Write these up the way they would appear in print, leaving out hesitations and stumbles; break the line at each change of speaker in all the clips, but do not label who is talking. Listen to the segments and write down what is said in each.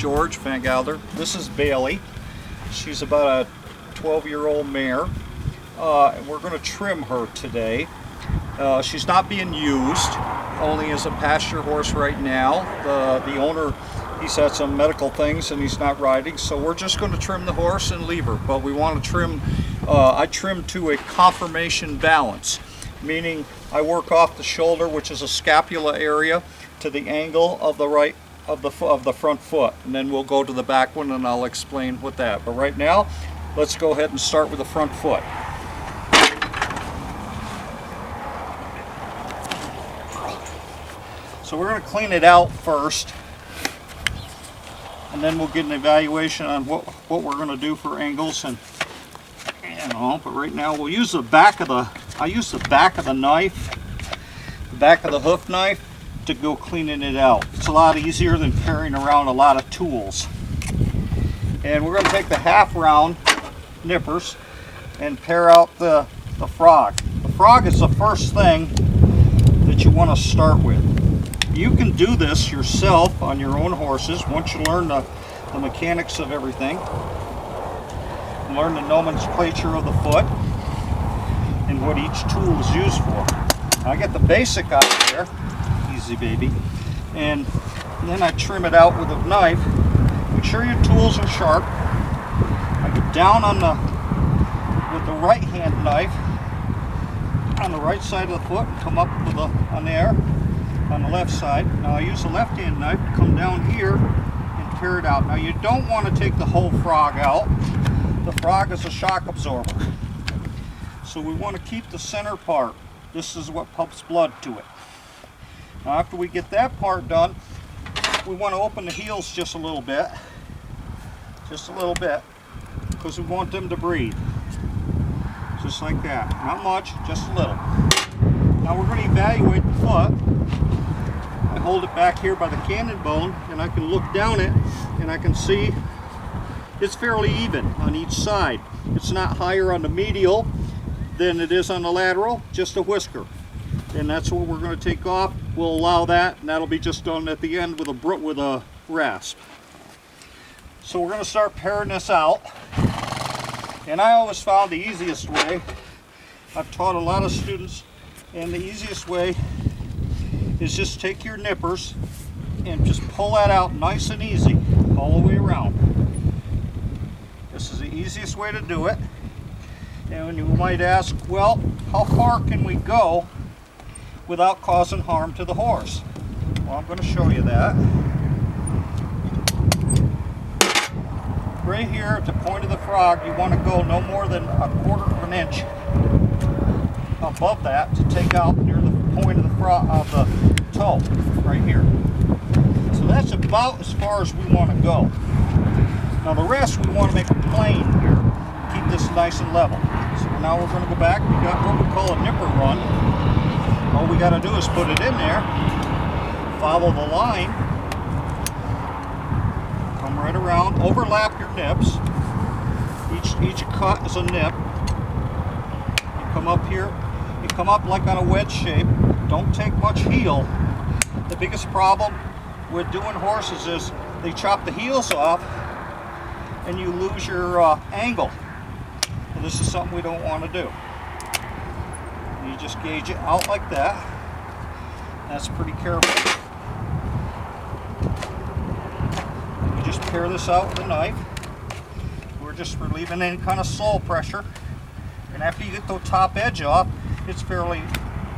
George VanGuilder. This is Bailey. She's about a 12-year-old mare. And we're going to trim her today. She's not being used, only as a pasture horse right now. The owner, he's had some medical things and he's not riding, so we're just going to trim the horse and leave her. But we want to trim, I trim to a conformation balance, meaning I work off the shoulder, which is a scapula area, to the angle of the front foot, and then we'll go to the back one and I'll explain what that. But right now, let's go ahead and start with the front foot. So we're going to clean it out first, and then we'll get an evaluation on what we're going to do for angles and but right now we'll use the back of I use the back of the knife, the back of the hoof knife, to go cleaning it out. It's a lot easier than carrying around a lot of tools. And we're going to take the half round nippers and pare out the frog. The frog is the first thing that you want to start with. You can do this yourself on your own horses once you learn the mechanics of everything. Learn the nomenclature of the foot and what each tool is used for. I get the basic out of there, easy baby, and then I trim it out with a knife. Make sure your tools are sharp. I get down on with the right hand knife on the right side of the foot and come up with on the left side. Now I use the left hand knife to come down here and tear it out. Now you don't want to take the whole frog out. The frog is a shock absorber. So we want to keep the center part. This is what pumps blood to it. Now after we get that part done, we want to open the heels just a little bit. Just a little bit. Because we want them to breathe. Just like that. Not much, just a little. Now we're going to evaluate the foot. I hold it back here by the cannon bone, and I can look down it and I can see it's fairly even on each side. It's not higher on the medial than it is on the lateral, just a whisker. And that's what we're going to take off. We'll allow that, and that'll be just done at the end with a rasp. So we're going to start paring this out. And I always found the easiest way. I've taught a lot of students, and the easiest way is just take your nippers and just pull that out nice and easy all the way around. This is the easiest way to do it. And you might ask, well, how far can we go without causing harm to the horse? Well, I'm going to show you that. Right here at the point of the frog, you want to go no more than 1/4 of an inch above that to take out near the point of the toe, right here. So that's about as far as we want to go. Now the rest we want to make a plane here, keep this nice and level. So now we're going to go back. We got what we call a nipper run. All we got to do is put it in there, follow the line, come right around, overlap your nips. Each cut is a nip. You come up here, you come up like on a wedge shape. Don't take much heel. The biggest problem with doing horses is they chop the heels off and you lose your angle. And this is something we don't want to do. You just gauge it out like that. That's pretty careful. You just pare this out with a knife. We're just relieving any kind of sole pressure. And after you get the top edge off, it's fairly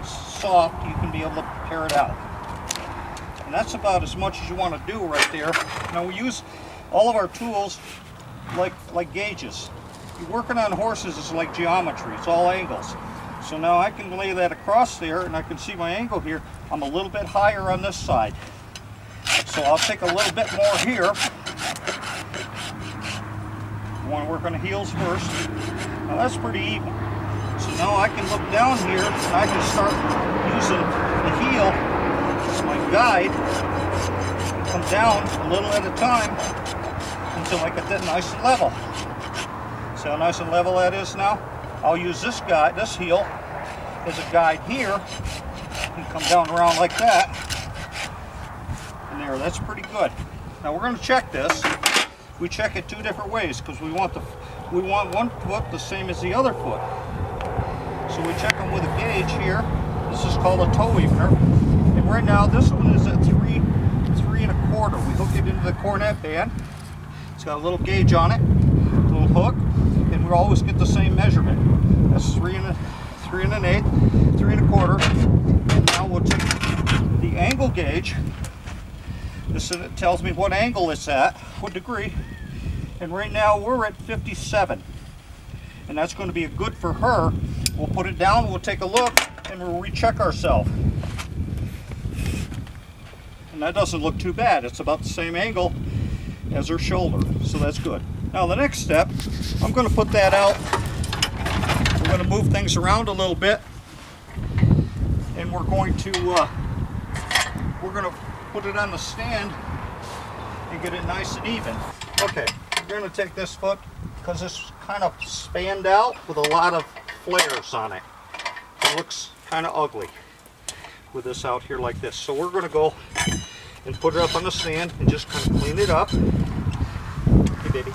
soft. You can be able to pare it out. And that's about as much as you want to do right there. Now we use all of our tools like gauges. You're working on horses is like geometry. It's all angles. So now I can lay that across there and I can see my angle here. I'm a little bit higher on this side. So I'll take a little bit more here. I want to work on the heels first. Now that's pretty even. So now I can look down here and I can start using the heel as my guide and come down a little at a time until I get that nice and level. See how nice and level that is now? I'll use this heel as a guide here and come down around like that. And there, that's pretty good. Now we're going to check this. We check it two different ways because we want one foot the same as the other foot. So we check them with a gauge here. This is called a toe evener. And right now this one is at 3 1/4. We hook it into the cornet band. It's got a little gauge on it, a little hook, and we always get the same measurement. That's 3 1/8, 3 1/4. And now we'll take the angle gauge. This tells me what angle it's at, what degree. And right now we're at 57. And that's going to be good for her. We'll put it down, we'll take a look, and we'll recheck ourselves. And that doesn't look too bad. It's about the same angle as her shoulder, so that's good. Now the next step, I'm going to put that out. We're going to move things around a little bit, and we're going to put it on the stand and get it nice and even. Okay, we're going to take this foot because it's kind of spanned out with a lot of flares on it. It looks kind of ugly with this out here like this. So we're going to go and put it up on the stand and just kind of clean it up. Hey baby.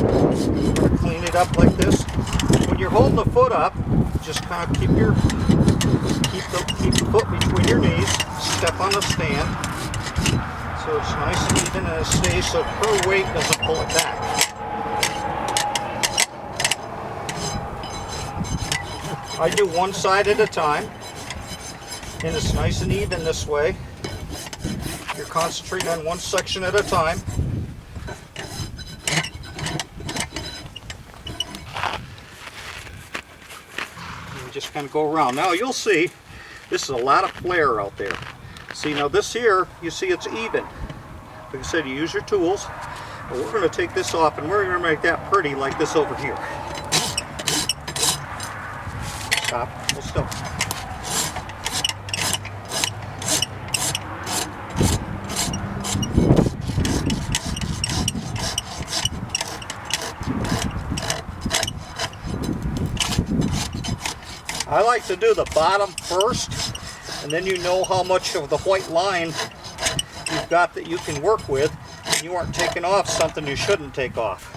We're going to clean it up like this. When you're holding the foot up, just kind of keep the foot between your knees, step on the stand, so it's nice and even and it stays so her weight doesn't pull it back. I do one side at a time, and it's nice and even this way. You're concentrating on one section at a time. And just kind of go around. Now you'll see, this is a lot of flare out there. See, now this here, you see it's even. Like I said, you use your tools. But we're going to take this off, and we're going to make that pretty like this over here. Stop. Hold still. I like to do the bottom first, and then you know how much of the white line you've got that you can work with, and you aren't taking off something you shouldn't take off.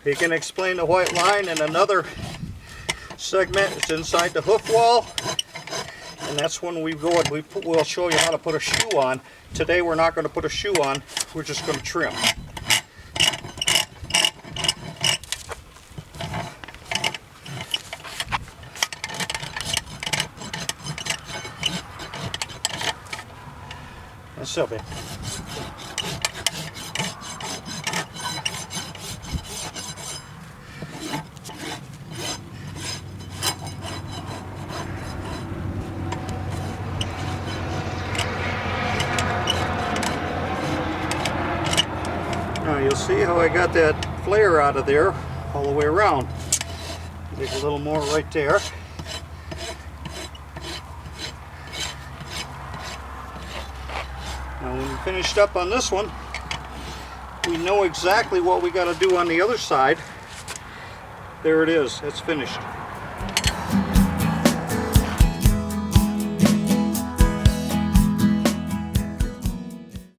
You can explain the white line in another segment. It's inside the hoof wall, and that's when we go and we'll show you how to put a shoe on. Today we're not going to put a shoe on, we're just going to trim. That's so big. Now you'll see how I got that flare out of there all the way around. Take a little more right there. Now when we finished up on this one, we know exactly what we got to do on the other side. There it is, it's finished.